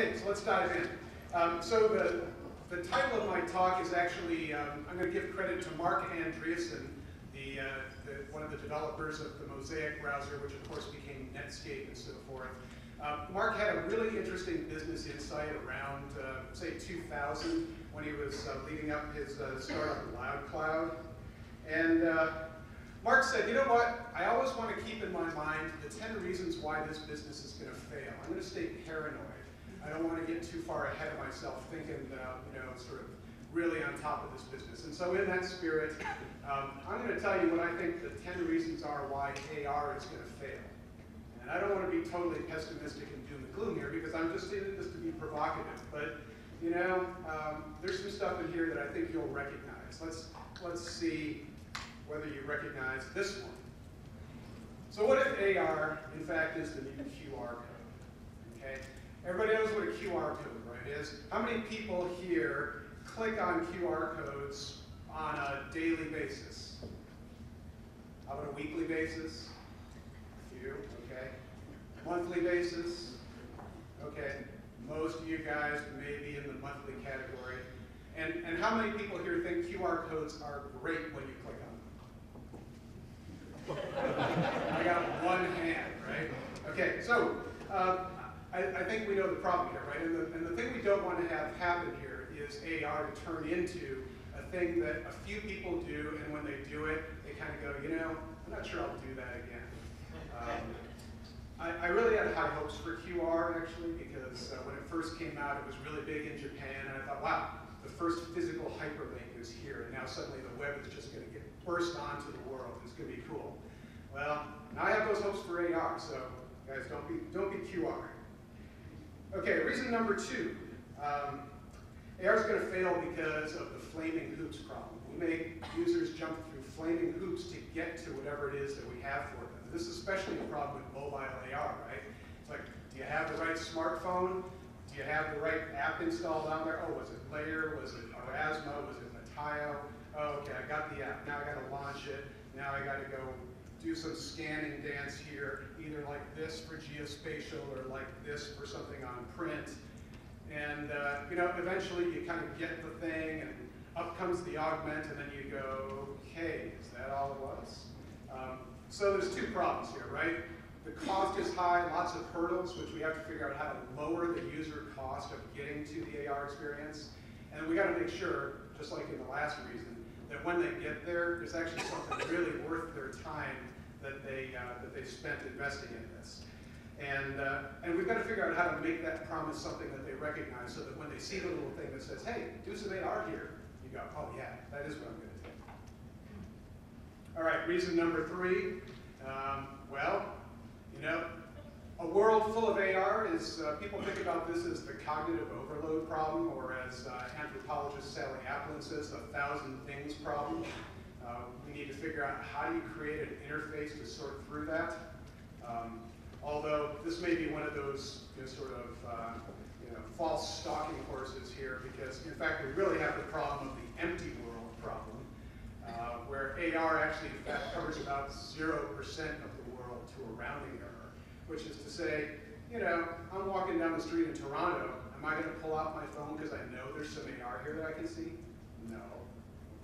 Okay, so let's dive in. So the title of my talk is actually, I'm going to give credit to Mark Andreessen, one of the developers of the Mosaic browser, which of course became Netscape and so forth. Mark had a really interesting business insight around, say, 2000, when he was leading up his startup LoudCloud. And Mark said, you know what, I always want to keep in my mind the 10 reasons why this business is going to fail. I'm going to stay paranoid. I don't want to get too far ahead of myself thinking, sort of really on top of this business. And so in that spirit, I'm going to tell you what I think the 10 reasons are why AR is going to fail. And I don't want to be totally pessimistic and doom and gloom here because I'm just in this to be provocative. But, there's some stuff in here that I think you'll recognize. Let's see whether you recognize this one. So what if AR, in fact, is the new QR code? Okay? Everybody knows what a QR code, right, is. How many people here click on QR codes on a daily basis? How about a weekly basis? A few, okay. Monthly basis? Okay. Most of you guys may be in the monthly category. And how many people here think QR codes are great when you click on them? I got one hand, right? Okay, so I think we know the problem here, right? And the thing we don't want to have happen here is AR to turn into a thing that a few people do, and when they do it, they kind of go, I'm not sure I'll do that again. I really had high hopes for QR, actually, because when it first came out, it was really big in Japan, and I thought, wow, the first physical hyperlink is here, and now suddenly the web is just going to get burst onto the world. It's going to be cool. Well, now I have those hopes for AR, so guys, don't be QR. Okay, reason number 2. AR is going to fail because of the flaming hoops problem. We make users jump through flaming hoops to get to whatever it is that we have for them. This is especially a problem with mobile AR, right? It's like, do you have the right smartphone? Do you have the right app installed on there? Oh, was it Layer? Was it Erasmo? Was it Mataio? Oh, okay, I got the app. Now I got to launch it. Now I got to go do some scanning dance here, either like this for geospatial or like this for something on print. And eventually you kind of get the thing, and up comes the augment, and then you go, okay, is that all it was? So there's 2 problems here, right? The cost is high, lots of hurdles, which we have to figure out how to lower the user cost of getting to the AR experience. And we got to make sure, just like in the last reason, that when they get there, there's actually something really worth their time that they spent investing in this. And we've got to figure out how to make that promise something that they recognize, so that when they see the little thing that says, hey, do some AR here, you go, oh yeah, that is what I'm going to do. All right, reason number 3. A world full of AR is, people think about this as the cognitive overload problem, or as anthropologist Sally Applin says, the 1,000 things problem. We need to figure out how do you create an interface to sort through that. Although this may be one of those false stalking horses here, because in fact we really have the problem of the empty world problem, where AR actually in fact covers about 0% of the world to a rounding error, which is to say, I'm walking down the street in Toronto, am I going to pull out my phone because I know there's some AR here that I can see? No,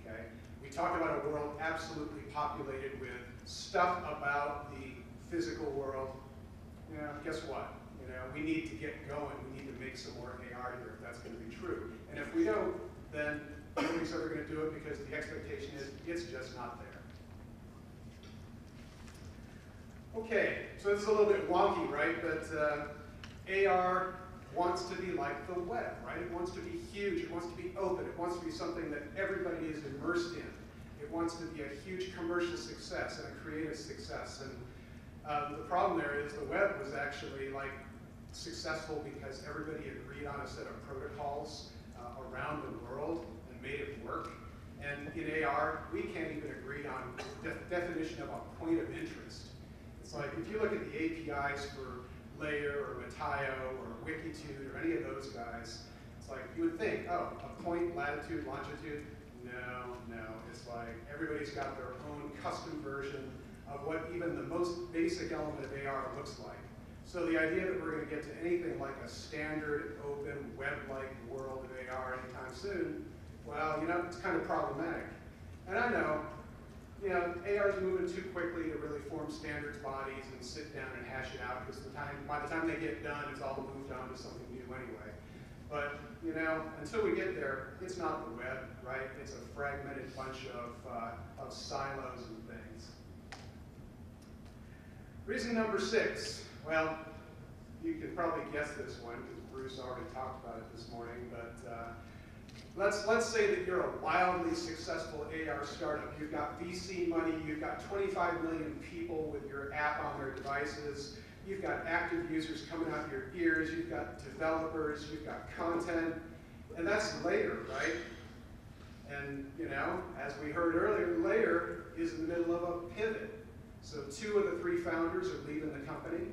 okay? We talk about a world absolutely populated with stuff about the physical world. Guess what? We need to get going. We need to make some more AR here if that's going to be true. And if we don't, then nobody's ever going to do it because the expectation is it's just not there. Okay, so this is a little bit wonky, right? But AR wants to be like the web, right? It wants to be huge. It wants to be open. It wants to be something that everybody is immersed in. It wants to be a huge commercial success and a creative success. And the problem there is the web was actually successful because everybody agreed on a set of protocols around the world and made it work. And in AR, we can't even agree on the definition of a point of interest. It's like if you look at the APIs for Layer or Mataio or Wikitude or any of those guys, it's like you would think, oh, a point, latitude, longitude. No. It's like everybody's got their own custom version of what even the most basic element of AR looks like. So the idea that we're going to get to anything like a standard, open, web-like world of AR anytime soon, well, it's kind of problematic. And I know, AR is moving too quickly to really form standards bodies and sit down and hash it out, because by the time they get done, it's all moved on to something new anyway. But, until we get there, it's not the web, right? It's a fragmented bunch of silos and things. Reason number 6. Well, you can probably guess this one because Bruce already talked about it this morning, but let's say that you're a wildly successful AR startup. You've got VC money, you've got 25 million people with your app on their devices, you've got active users coming out your ears, you've got developers, you've got content, and that's layer, right? And, as we heard earlier, layer is in the middle of a pivot. So 2 of the 3 founders are leaving the company,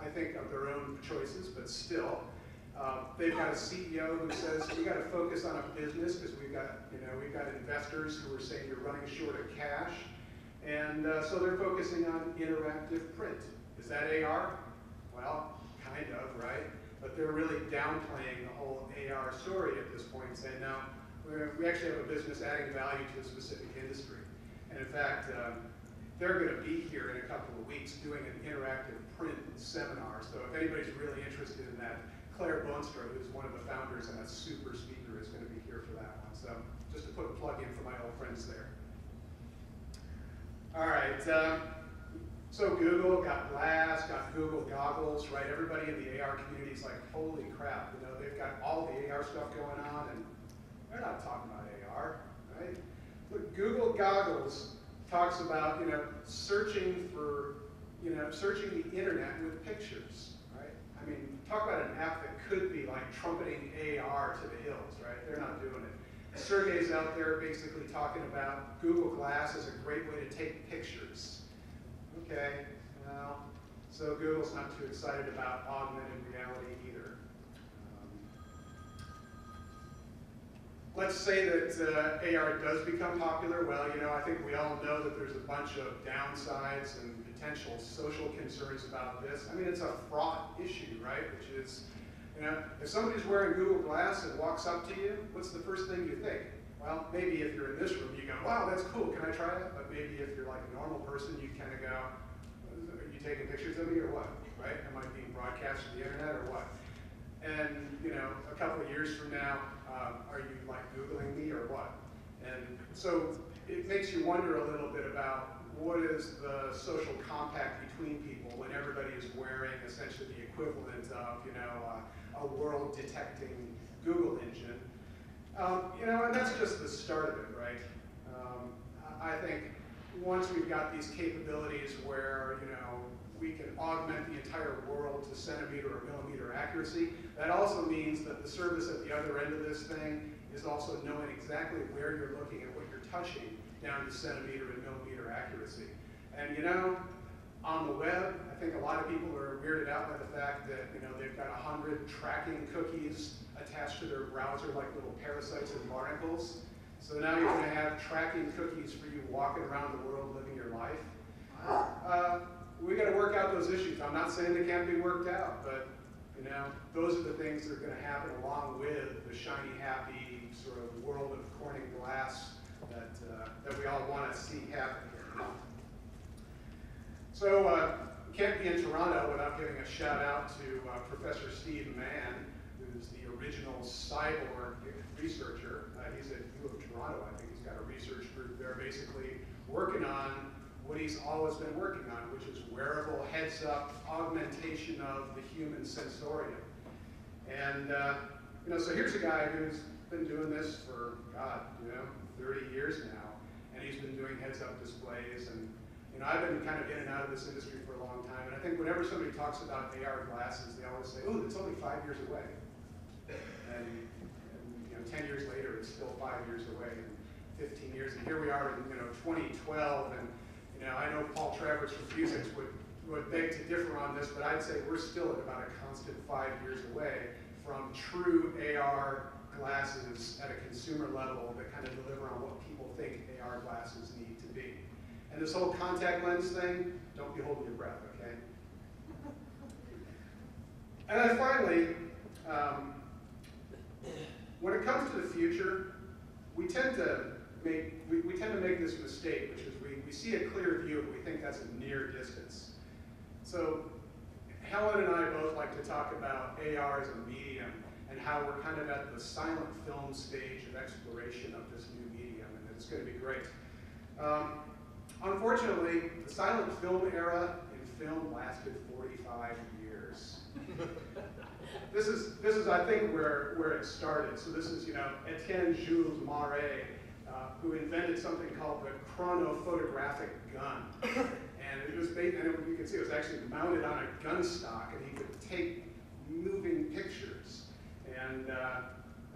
I think of their own choices, but still. They've got a CEO who says, we got to focus on a business because we've got investors who are saying you're running short of cash. And so they're focusing on interactive print. Is that AR? Well, kind of, right? But they're really downplaying the whole AR story at this point, saying, no, we actually have a business adding value to a specific industry. And in fact, they're going to be here in a couple of weeks doing an interactive print seminar. So if anybody's really interested in that, Claire Bonestra, who's one of the founders and a super speaker, is going to be here for that one. So just to put a plug in for my old friends there. All right, so Google got Glass, got Google goggles, right? Everybody in the AR community is like, holy crap, they've got all the AR stuff going on, and they're not talking about AR, right? Look, Google goggles talks about, searching the internet with pictures, right? I mean, talk about an app that could be like trumpeting AR to the hills, right? They're not doing it. Sergey's out there basically talking about Google Glass as a great way to take pictures. Okay, well, so Google's not too excited about augmented reality either. Let's say that AR does become popular. Well, I think we all know that there's a bunch of downsides and potential social concerns about this. I mean, it's a fraught issue, right? Which is, if somebody's wearing Google Glass and walks up to you, what's the first thing you think? Well, maybe if you're in this room, you go, wow, that's cool, can I try it? But maybe if you're like a normal person, you kind of go, are you taking pictures of me or what, right? Am I being broadcast to the internet or what? And, a couple of years from now, are you like Googling me or what? And so it makes you wonder a little bit about what is the social compact between people when everybody is wearing essentially the equivalent of, a world detecting Google engine. And that's just the start of it, right? I think once we've got these capabilities where, we can augment the entire world to centimeter or millimeter accuracy, that also means that the service at the other end of this thing is also knowing exactly where you're looking and what you're touching down to centimeter and millimeter accuracy. And on the web, I think a lot of people are weirded out by the fact that they've got 100 tracking cookies attached to their browser like little parasites and barnacles. So now you're going to have tracking cookies for you walking around the world living your life. We got to work out those issues. I'm not saying they can't be worked out, but those are the things that are going to happen along with the shiny, happy sort of world of Corning glass that we all want to see happen here. So can't be in Toronto without giving a shout out to Professor Steve Mann, who's the original cyborg researcher. He's at U of Toronto. I think he's got a research group there basically working on what he's always been working on, which is wearable heads-up augmentation of the human sensorium. And so here's a guy who's been doing this for, 30 years now, and he's been doing heads-up displays. And I've been kind of in and out of this industry for a long time, and I think whenever somebody talks about AR glasses, they always say, "Oh, it's only 5 years away." And 10 years later, it's still 5 years away, and 15 years, and here we are in 2012, and I know Paul Travers from Vuzix would beg to differ on this, but I'd say we're still at about a constant 5 years away from true AR glasses at a consumer level that kind of deliver on what people think AR glasses need to be. And this whole contact lens thing, don't be holding your breath, okay? And then finally, when it comes to the future, we tend to make this mistake, which is we see a clear view and we think that's a near distance. So Helen and I both like to talk about AR as a medium and how we're kind of at the silent film stage of exploration of this new medium, and that it's going to be great. Unfortunately, the silent film era in film lasted 45 years. This is I think where it started. So this is Etienne Jules Maré, who invented something called the chronophotographic gun, and it was you can see it was actually mounted on a gun stock, and he could take moving pictures. And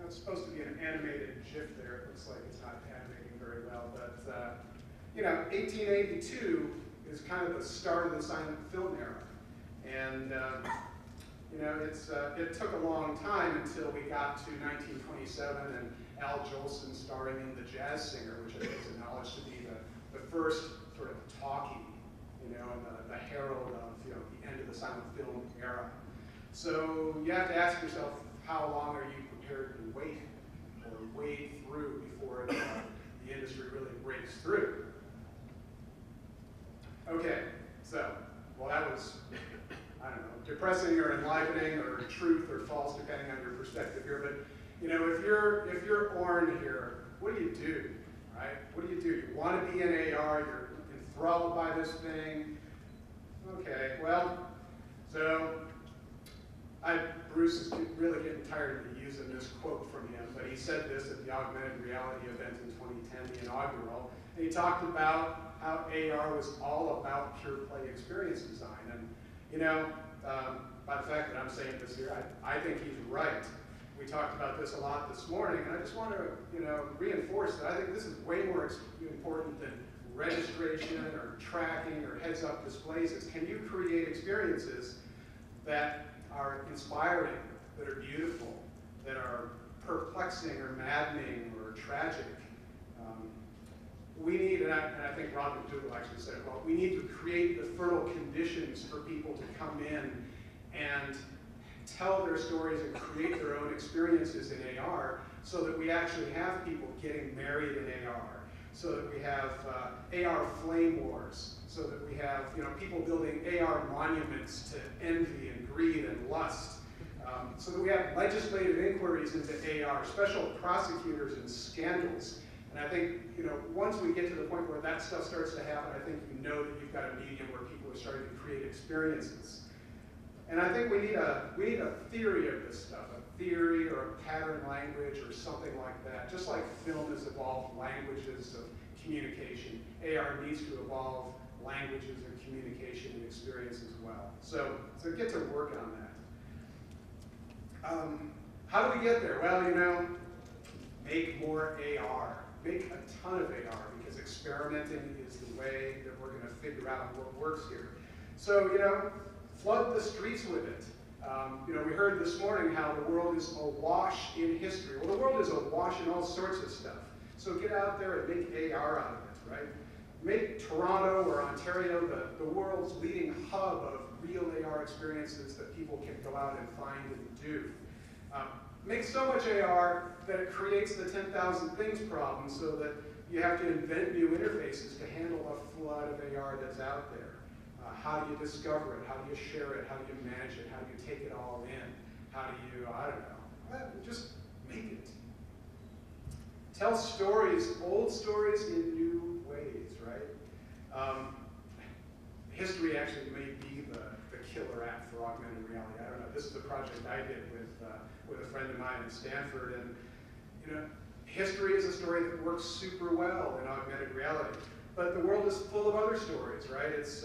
that's supposed to be an animated GIF there. It looks like it's not animating very well, but 1882 is kind of the start of the silent film era, and it took a long time until we got to 1927 and Al Jolson starring in The Jazz Singer, which I think is acknowledged to be the first sort of talkie, and the herald of the end of the silent film era. So you have to ask yourself, how long are you prepared to wait or wade through before the industry really breaks through? Okay, so, well, that was, I don't know, depressing or enlivening or truth or false, depending on your perspective here. But if you're OARN here, what do? Right? What do? You want to be in AR? You're enthralled by this thing. Okay, well, so Bruce is really getting tired of me using this quote from him, but he said this at the Augmented Reality event in 2010, the inaugural, and he talked about how AR was all about pure play experience design. And by the fact that I'm saying this here, I think he's right. We talked about this a lot this morning, and I just want to reinforce that I think this is way more important than registration or tracking or heads-up displays. It's, can you create experiences that are inspiring, that are beautiful, that are perplexing or maddening or tragic? We need, and I think Rob McDougall actually said it well, we need to create the fertile conditions for people to come in and tell their stories and create their own experiences in AR, so that we actually have people getting married in AR, so that we have AR flame wars, so that we have people building AR monuments to envy and greed and lust, so that we have legislative inquiries into AR, special prosecutors and scandals. And I think once we get to the point where that stuff starts to happen, I think that you've got a medium where people are starting to create experiences. And I think we need a theory of this stuff, a theory or a pattern language or something like that. Just like film has evolved languages of communication, AR needs to evolve languages of communication and experience as well. So get to work on that. How do we get there? Well, make more AR. Make a ton of AR, because experimenting is the way that we're going to figure out what works here. So, flood the streets with it. We heard this morning how the world is awash in history. Well, the world is awash in all sorts of stuff. So get out there and make AR out of it, right? Make Toronto or Ontario the world's leading hub of real AR experiences that people can go out and find and do. Make so much AR that it creates the 10,000 things problem, so that you have to invent new interfaces to handle a flood of AR that's out there. How do you discover it? How do you share it? How do you manage it? How do you take it all in? How do you, I don't know, just make it. Tell stories, old stories in new ways, right? History actually may be the killer app for augmented reality. I don't know. This is a project I did with a friend of mine at Stanford, and history is a story that works super well in augmented reality. But the world is full of other stories, right? It's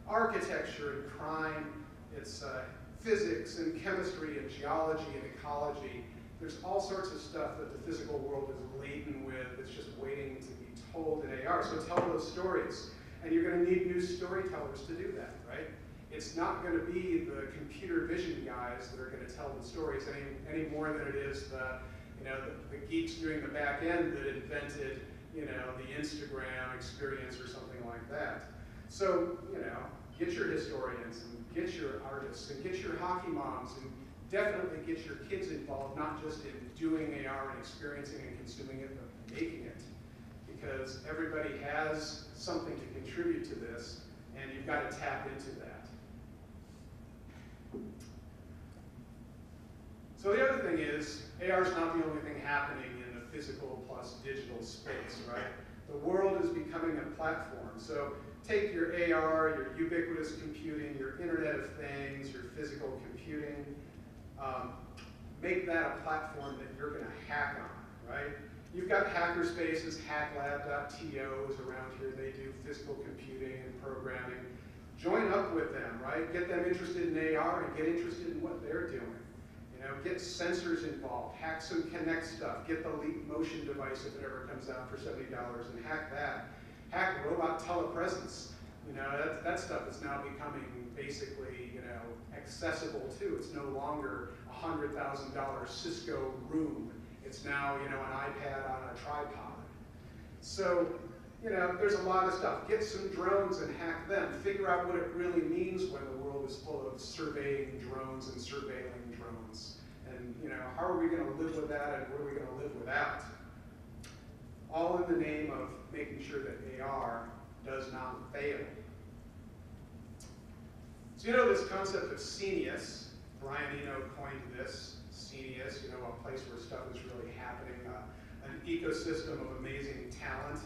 architecture and crime. It's physics and chemistry and geology and ecology. There's all sorts of stuff that the physical world is laden with. It's just waiting to be told in AR. So tell those stories. And you're going to need new storytellers to do that, right? It's not going to be the computer vision guys that are going to tell the stories any more than it is the geeks doing the back end that invented the Instagram experience or something like that. So get your historians, and get your artists, and get your hockey moms, and definitely get your kids involved, not just in doing AR and experiencing and consuming it, but making it. Because everybody has something to contribute to this, and you've got to tap into that. So the other thing is, AR is not the only thing happening in the physical plus digital space, right? The world is becoming a platform. So take your AR, your ubiquitous computing, your Internet of Things, your physical computing, make that a platform that you're going to hack on, right? You've got hackerspaces, hacklab.to's around here. They do physical computing and programming. Join up with them, right? Get them interested in AR and get interested in what they're doing. You know, get sensors involved, hack some Kinect stuff, get the Leap Motion device if it ever comes out for $70 and hack that. Hack robot telepresence. You know, that stuff is now becoming basically, you know, accessible too. It's no longer a $100,000 Cisco room. It's now, you know, an iPad on a tripod. So, you know, there's a lot of stuff. Get some drones and hack them. Figure out what it really means when the world is full of surveying drones and surveilling drones. And, you know, how are we going to live with that and what are we going to live without? All in the name of making sure that AR does not fail. So you know this concept of scenius. Brian Eno coined this. Scenius, you know, a place where stuff is really happening, an ecosystem of amazing talent.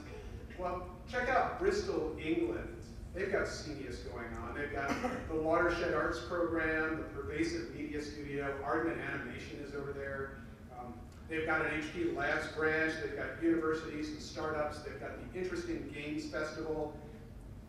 Well, check out Bristol, England. They've got Scenius going on. They've got the Watershed Arts Program, the Pervasive Media Studio, Art and Animation is over there. They've got an HP Labs branch. They've got universities and startups. They've got the Interesting Games Festival.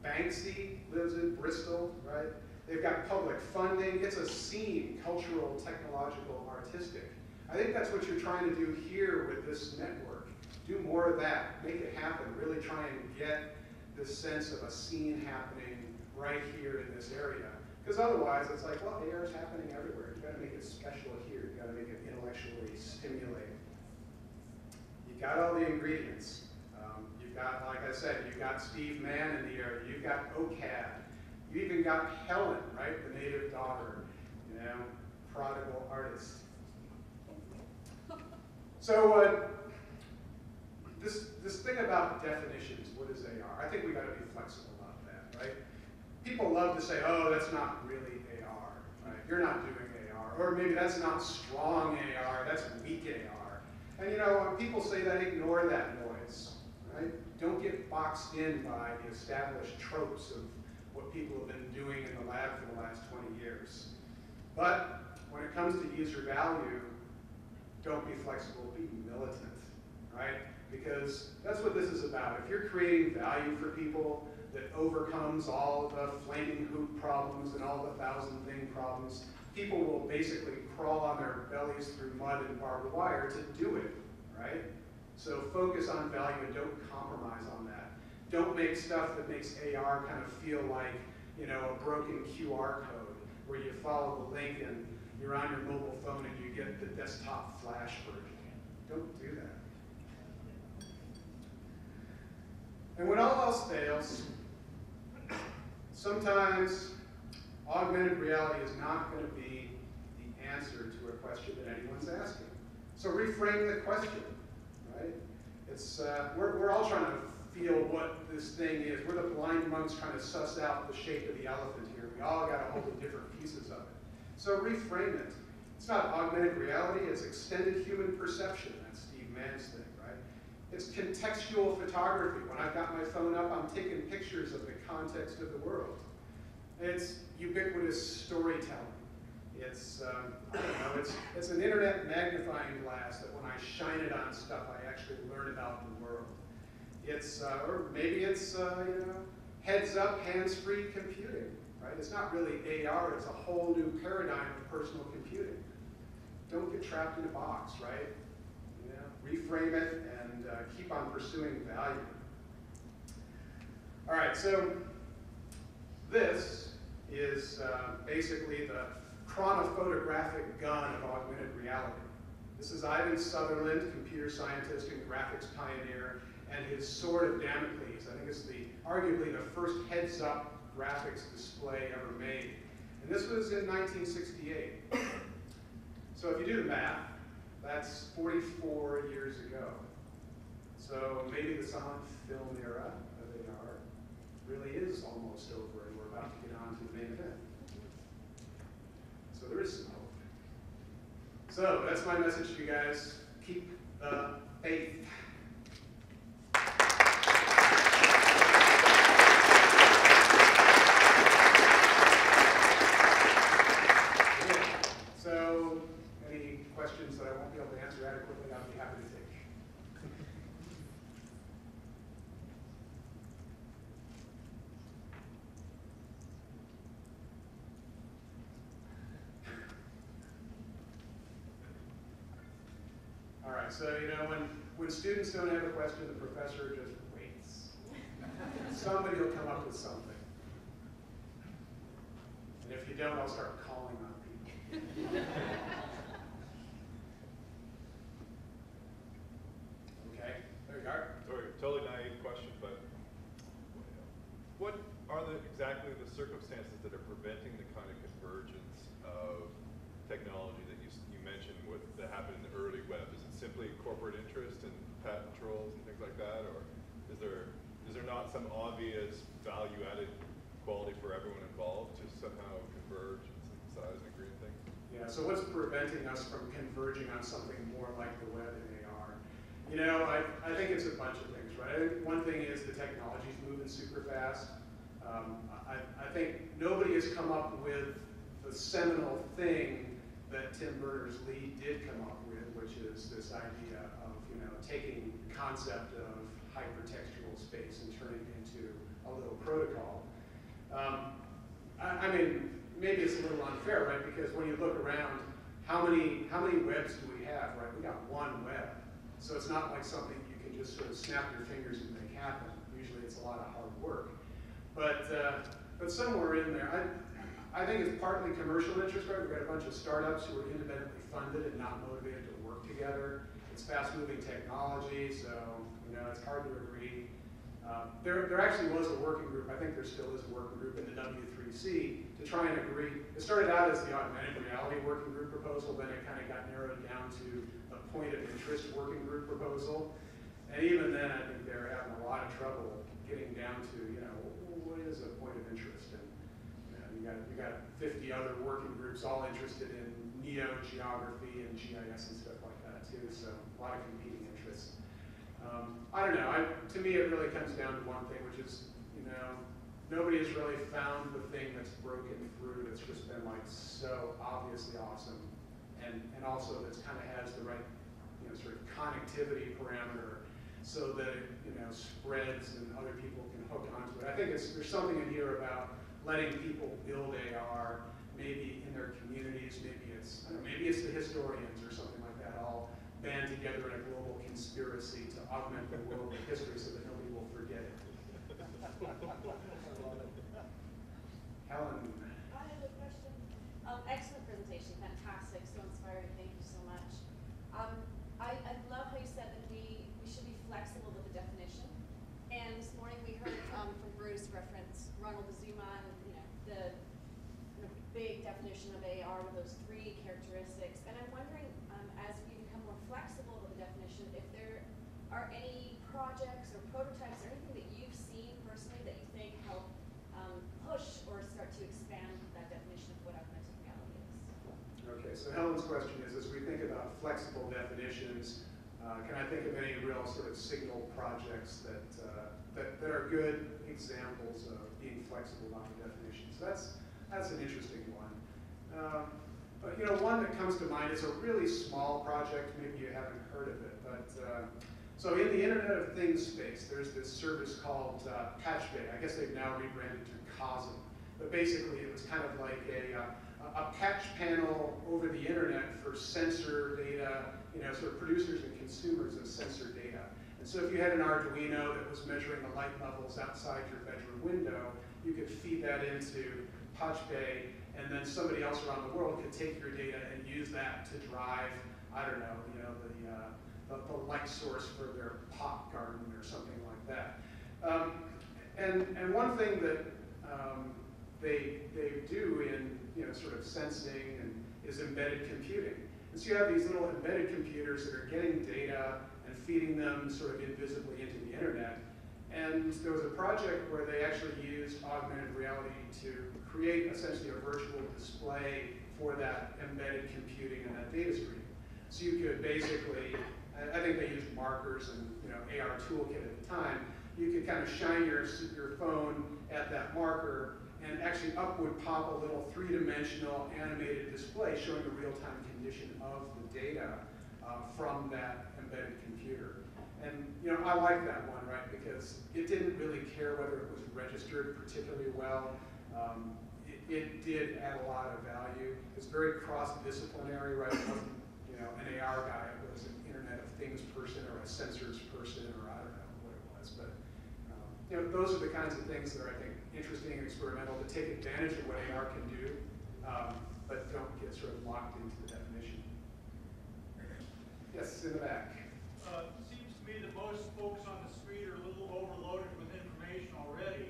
Banksy lives in Bristol, right? They've got public funding. It's a scene, cultural, technological, artistic. I think that's what you're trying to do here with this network. Do more of that. Make it happen. Really try and get the sense of a scene happening right here in this area. Because otherwise, it's like, well, AR is happening everywhere. You've got to make it special here. You've got to make it intellectually stimulating. You've got all the ingredients. You've got, like I said, you've got Steve Mann in the area. You've got OCAD. You even got Helen, right? The native daughter, you know, prodigal artist. So this thing about definitions, what is AR? I think we got to be flexible about that, right? People love to say, oh, that's not really AR, right? You're not doing AR. Or maybe that's not strong AR, that's weak AR. And you know, when people say that, ignore that noise, right? Don't get boxed in by the established tropes of what people have been doing in the lab for the last 20 years. But when it comes to user value, don't be flexible, be militant, right? Because that's what this is about. If you're creating value for people that overcomes all the flaming hoop problems and all the 1,000-thing problems, people will basically crawl on their bellies through mud and barbed wire to do it, right? So focus on value and don't compromise on that. Don't make stuff that makes AR kind of feel like, you know, a broken QR code where you follow the link and you're on your mobile phone and you get the desktop flash version. Don't do that. And when all else fails, sometimes augmented reality is not going to be the answer to a question that anyone's asking. So reframe the question, right? It's, we're all trying to feel what this thing is. We're the blind monks trying to suss out the shape of the elephant here. We all got a hold of different pieces of it. So reframe it. It's not augmented reality, it's extended human perception. That's Steve Mann's thing, right? It's contextual photography. When I've got my phone up, I'm taking pictures of the context of the world. It's ubiquitous storytelling. It's, I don't know, it's an internet magnifying glass that when I shine it on stuff, I actually learn about the world. It's, or maybe it's, you know, heads up, hands-free computing, right? It's not really AR, it's a whole new paradigm of personal computing. Don't get trapped in a box, right? You know, reframe it and keep on pursuing value. All right, so this is basically the chronophotographic gun of augmented reality. This is Ivan Sutherland, computer scientist and graphics pioneer, and his sword of Damocles. I think it's arguably the first heads-up graphics display ever made. And this was in 1968. So if you do the math, that's 44 years ago. So maybe the silent film era of AR really is almost over, and we're about to get on to the main event. So there is some hope. So that's my message to you guys. Keep the faith. So any questions that I won't be able to answer adequately, I'll be happy to take. All right, so when students don't have a question, the professor just waits. Somebody will come up with something. And if you don't, I'll start calling on people. Okay, there you are. Sorry, totally naive question, but what are exactly the circumstances that are preventing the kind of convergence of technology that you mentioned that happened in the early web? Is it simply corporate interest and patent trolls and things like that, or is there not some obvious value-added quality for everyone involved to somehow converge and synthesize and agree on things? Yeah, so what's preventing us from converging on something more like the web and AR? I think it's a bunch of things, right? I think one thing is the technology's moving super fast. I think nobody has come up with the seminal thing that Tim Berners-Lee did come up with, which is this idea of taking the concept of hypertextual space and turning it into a little protocol. I mean, maybe it's a little unfair, right? Because when you look around, how many webs do we have, right? We got one web. So it's not like something you can just sort of snap your fingers and make happen. Usually it's a lot of hard work. But somewhere in there, I think it's partly commercial interest, right? We've got a bunch of startups who are independently funded and not motivated to work together. It's fast-moving technology, so it's hard to agree. There actually was a working group, I think there still is a working group in the W3C to try and agree. It started out as the augmented reality working group proposal, then it kind of got narrowed down to the point of interest working group proposal. And even then, I think they're having a lot of trouble getting down to, what is a point of interest? And you got 50 other working groups all interested in neo-geography and GIS and stuff like that too, so a lot of competing interests. I don't know, to me it really comes down to one thing, which is, nobody has really found the thing that's broken through, that's just been like so obviously awesome, and also that's kind of has the right, sort of connectivity parameter so that it, spreads and other people can hook onto it. I think there's something in here about letting people build AR, maybe in their communities, maybe it's the historians or something like that, all band together in a global conspiracy to augment the world of history so that nobody will forget it. Helen. I have a question. Excellent presentation, fantastic, so inspiring, thank you so much. I love how you said that we should be flexible with the definition. And this morning we heard from Bruce reference Ronald Zuma and the big definition of AR with those 3 characteristics. And I'm wondering, as we become more flexible with the definition, if there are any projects or prototypes or anything that you've seen personally that you think help push or start to expand that definition of what augmented reality is. Okay, so Helen's question is, as we think about flexible definitions, can I think of any real sort of signal projects that are good examples of being flexible on the definitions? That's an interesting one. But one that comes to mind is a really small project. Maybe you haven't heard of it, but so in the Internet of Things space, there's this service called Patch Bay. I guess they've now rebranded to COSM. But basically, it was kind of like a patch panel over the internet for sensor data, sort of producers and consumers of sensor data. And so if you had an Arduino that was measuring the light levels outside your bedroom window, you could feed that into Patch Bay, and then somebody else around the world could take your data and use that to drive, I don't know, the light source for their pot garden or something like that. And one thing that they do in sort of sensing and is embedded computing. And so you have these little embedded computers that are getting data and feeding them sort of invisibly into the internet. And there was a project where they actually used augmented reality to create essentially a virtual display for that embedded computing and that data stream. So you could basically, I think they used markers and AR toolkit at the time, you could kind of shine your phone at that marker, and actually up would pop a little three-dimensional animated display showing the real-time condition of the data from that embedded computer. And I like that one, right, because it didn't really care whether it was registered particularly well. It did add a lot of value. It's very cross-disciplinary, right? It wasn't an AR guy, it was an Internet of Things person or a sensors person, or I don't know what it was. But those are the kinds of things that are, I think, interesting and experimental to take advantage of what AR can do, but don't get sort of locked into the definition. Yes, in the back. Seems to me that most folks on the street are a little overloaded with information already.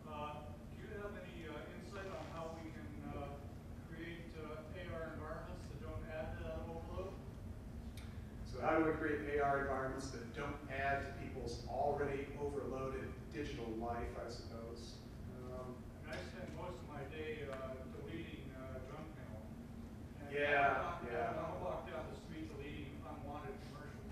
Do you have any insight on how we can create AR environments that don't add to that overload? So how do we create AR environments that don't add to people's already overloaded digital life, I suppose? I spend most of my day deleting junk mail. And Yeah. I'll walk down the street deleting unwanted commercials.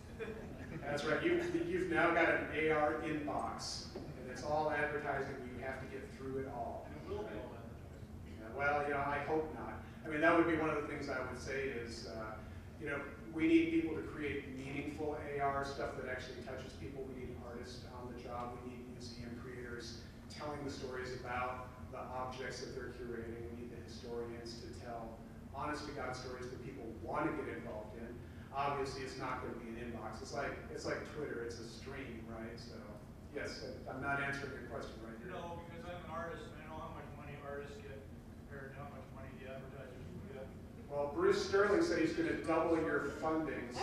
That's right. You've now got an AR inbox, and it's all advertising. You have to get through it all. And it will be all advertising. Yeah, well, I hope not. I mean, that would be one of the things I would say is, we need people to create meaningful AR stuff that actually touches people. We need artists on the job. We need museum creators telling the stories about the objects that they're curating. We need the historians to tell honest-to-God stories that people want to get involved in. Obviously, it's not going to be an inbox. It's like Twitter. It's a stream, right? So, yes, I'm not answering your question right here. No, because I'm an artist and I know how much money artists get compared to how much money the advertisers get. Well, Bruce Sterling said he's going to double your funding, so.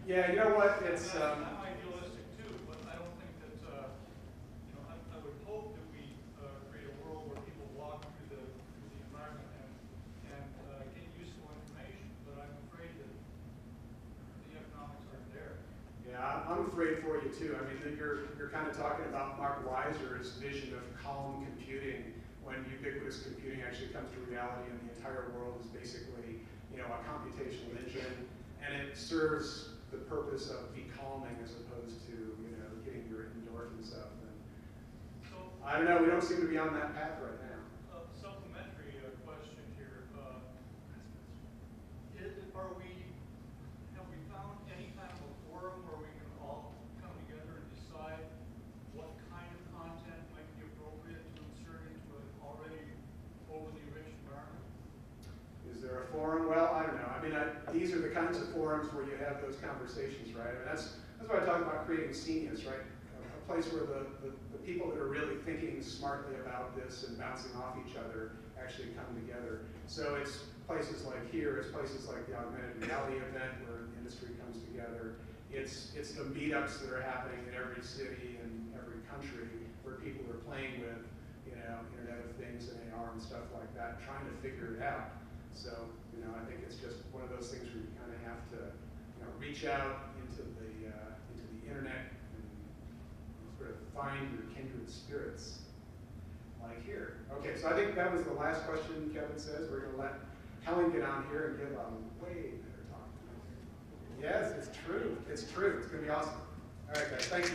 Yeah, you know what? It's. I'm idealistic too, but I don't think that, I would hope that we create a world where people walk through the environment and get useful information, but I'm afraid that the economics aren't there. Yeah, I'm afraid for you too. I mean, you're kind of talking about Mark Weiser's vision of calm computing when ubiquitous computing actually comes to reality and the entire world is basically, a computational engine, and it serves the purpose of be calming as opposed to, getting your endorphins up. And So, I don't know, we don't seem to be on that path right now. supplementary question here. Have we found any kind of a forum where we can all come together and decide what kind of content might be appropriate to insert into an already overly rich environment? Is there a forum? Well, I don't know. I mean, these are the kinds of forums where you have those conversations, right? I mean, that's why I talk about creating seniors, right? A place where the people that are really thinking smartly about this and bouncing off each other actually come together. So it's places like here, it's places like the augmented reality event where the industry comes together. It's the meetups that are happening in every city and every country where people are playing with, Internet of Things and AR and stuff like that, trying to figure it out. So, I think it's just one of those things where you kind of have to, reach out into the internet and sort of find your kindred spirits, like here. Okay, so I think that was the last question Kevin says. We're going to let Helen get on here and give a way better talk. Yes, it's true. It's true. It's going to be awesome. All right, guys. Thank you.